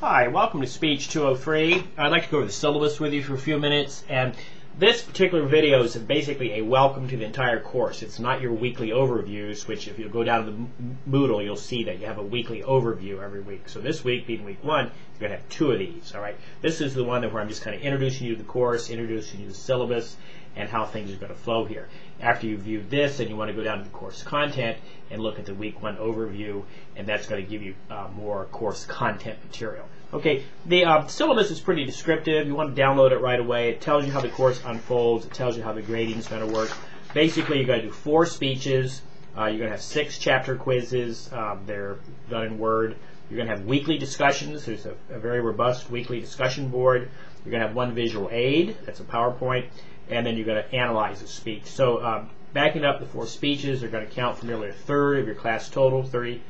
Hi, welcome to Speech 203. I'd like to go over the syllabus with you for a few minutes, and this particular video is basically a welcome to the entire course. It's not your weekly overviews, which if you go down to the Moodle, you'll see that you have a weekly overview every week. So this week, being week 1, you're going to have 2 of these, all right? This is the one where I'm just kind of introducing you to the course, introducing you to the syllabus, and how things are going to flow here. After you view this, then you want to go down to the course content and look at the week 1 overview, and that's going to give you more course content material. Okay, the syllabus is pretty descriptive. You want to download it right away. It tells you how the course unfolds. It tells you how the grading is going to work. Basically, you're going to do 4 speeches. You're going to have 6 chapter quizzes. They're done in Word. You're going to have weekly discussions. There's a very robust weekly discussion board. You're going to have 1 visual aid. That's a PowerPoint. And then you're going to analyze a speech. So backing up, the 4 speeches are going to count for nearly a third of your class total, 30%.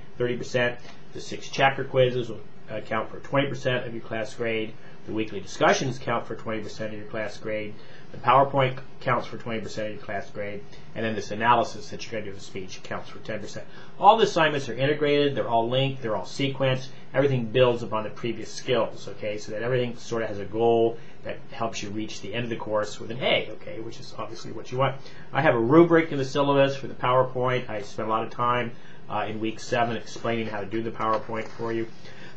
The 6 chapter quizzes will count for 20% of your class grade. The weekly discussions count for 20% of your class grade. The PowerPoint counts for 20% of your class grade. And then this analysis that you're going to do of the speech counts for 10%. All the assignments are integrated. They're all linked. They're all sequenced. Everything builds upon the previous skills, okay, so that everything sort of has a goal that helps you reach the end of the course with an A, okay, which is obviously what you want. I have a rubric in the syllabus for the PowerPoint. I spent a lot of time in week 7 explaining how to do the PowerPoint for you.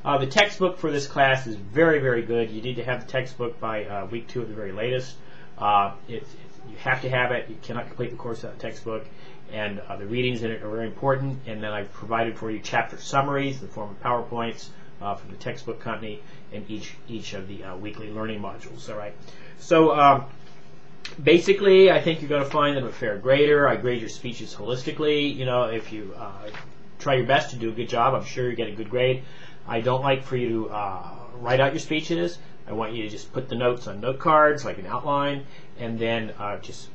The textbook for this class is very, very good. You need to have the textbook by week 2 at the very latest. You have to have it. You cannot complete the course without a textbook. And the readings in it are very important. And then I've provided for you chapter summaries in the form of PowerPoints from the textbook company in each of the weekly learning modules. All right. So basically, I think you're going to find that I'm a fair grader. I grade your speeches holistically. You know, if you try your best to do a good job, I'm sure you get a good grade. I don't like for you to write out your speeches. I want you to just put the notes on note cards, like an outline, and then just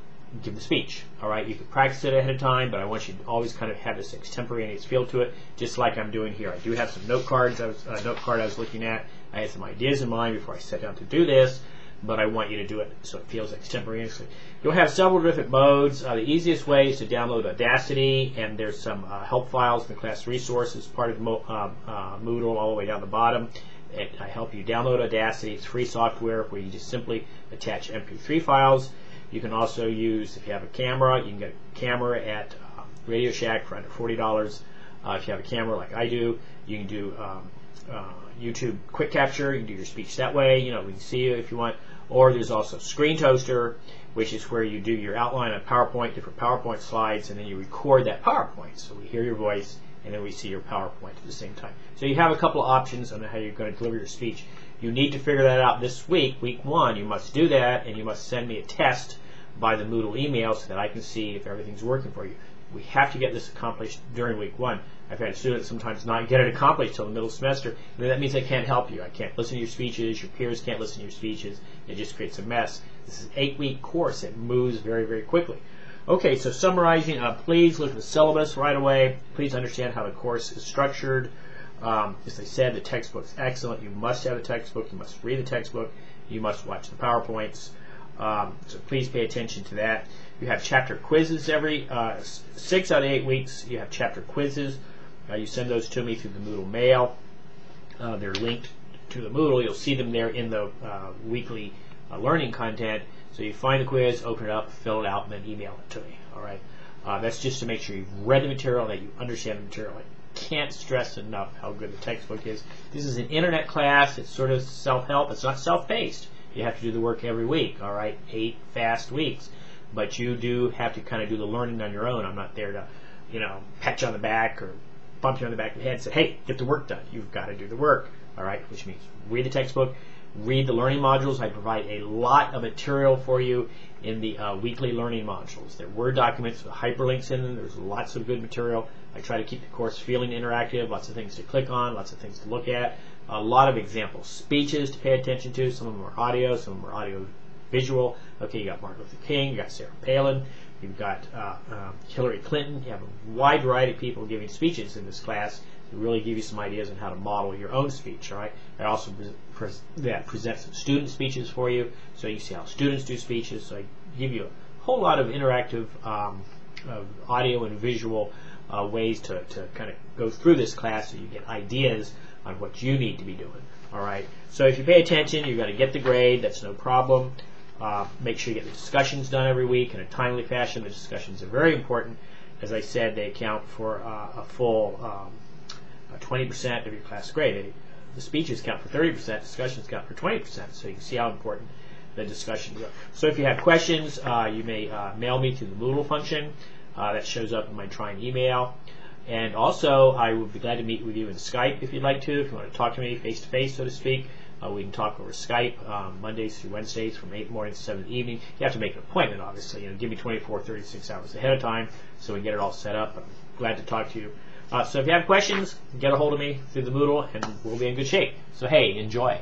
give the speech. All right, you can practice it ahead of time, but I want you to always kind of have this extemporaneous feel to it, just like I'm doing here. I do have some note cards. Note card I was looking at. I had some ideas in mind before I sat down to do this, but I want you to do it so it feels extemporaneously. You'll have several different modes. The easiest way is to download Audacity, and there's some help files in the class resources part of Moodle all the way down the bottom. I help you download Audacity. It's free software where you just simply attach MP3 files. You can also use, if you have a camera, you can get a camera at Radio Shack for under $40. If you have a camera like I do, you can do YouTube quick capture. You can do your speech that way. You know, we can see you if you want. Or there's also Screen Toaster, which is where you do your outline on PowerPoint, different PowerPoint slides, and then you record that PowerPoint. So we hear your voice, and then we see your PowerPoint at the same time. So you have a couple of options on how you're going to deliver your speech. You need to figure that out this week, week 1. You must do that, and you must send me a test by the Moodle email so that I can see if everything's working for you. We have to get this accomplished during week 1. I've had students sometimes not get it accomplished till the middle semester, and that means I can't help you. I can't listen to your speeches, your peers can't listen to your speeches. It just creates a mess. This is an 8-week course. It moves very, very quickly. Okay, so summarizing, please look at the syllabus right away. Please understand how the course is structured. As I said, the textbook's excellent. You must have a textbook. You must read the textbook. You must watch the PowerPoints. So please pay attention to that. You have chapter quizzes every 6 out of 8 weeks. You have chapter quizzes. You send those to me through the Moodle mail. They're linked to the Moodle. You'll see them there in the weekly learning content. So you find the quiz, open it up, fill it out, and then email it to me. All right. That's just to make sure you've read the material and that you understand the material. I can't stress enough how good the textbook is. This is an internet class. It's sort of self-help. It's not self-paced. You have to do the work every week. All right, 8 fast weeks. But you do have to kind of do the learning on your own. I'm not there to, you know, pat you on the back or bump you on the back of the head and say, hey, get the work done. You've got to do the work. All right, which means read the textbook, read the learning modules. I provide a lot of material for you in the weekly learning modules. They're Word documents with hyperlinks in them. There's lots of good material. I try to keep the course feeling interactive, lots of things to click on, lots of things to look at, a lot of example speeches to pay attention to. Some of them are audio, some of them are audio visual. Okay, you got Martin Luther King, you got Sarah Palin, you've got Hillary Clinton. You have a wide variety of people giving speeches in this class to really give you some ideas on how to model your own speech. All right. I also present some student speeches for you, so you see how students do speeches. So I give you a whole lot of interactive audio and visual ways to kind of go through this class so you get ideas on what you need to be doing. All right. So if you pay attention, you're going to get the grade. That's no problem. Make sure you get the discussions done every week in a timely fashion. The discussions are very important. As I said, they account for a full 20% of your class grade. The speeches count for 30%, discussions count for 20%, so you can see how important the discussions are. So if you have questions, you may mail me through the Moodle function. That shows up in my Trine email. And also, I would be glad to meet with you in Skype if you'd like to. If you want to talk to me face-to-face, so to speak, we can talk over Skype Mondays through Wednesdays from 8 morning to 7 evening. You have to make an appointment, obviously. Give me 24, 36 hours ahead of time so we can get it all set up. I'm glad to talk to you. So if you have questions, get a hold of me through the Moodle, and we'll be in good shape. So hey, enjoy.